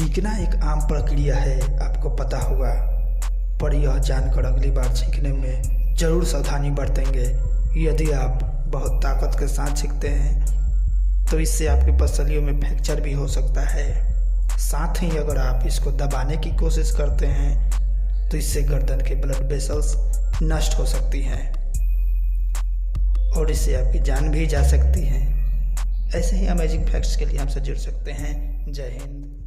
छींकना एक आम प्रक्रिया है, आपको पता होगा, पर यह जानकर अगली बार छींकने में ज़रूर सावधानी बरतेंगे। यदि आप बहुत ताकत के साथ छींकते हैं तो इससे आपकी पसलियों में फ्रैक्चर भी हो सकता है। साथ ही अगर आप इसको दबाने की कोशिश करते हैं तो इससे गर्दन के ब्लड वेसल्स नष्ट हो सकती हैं और इससे आपकी जान भी जा सकती है। ऐसे ही अमेजिंग फैक्ट्स के लिए हमसे जुड़ सकते हैं। जय हिंद।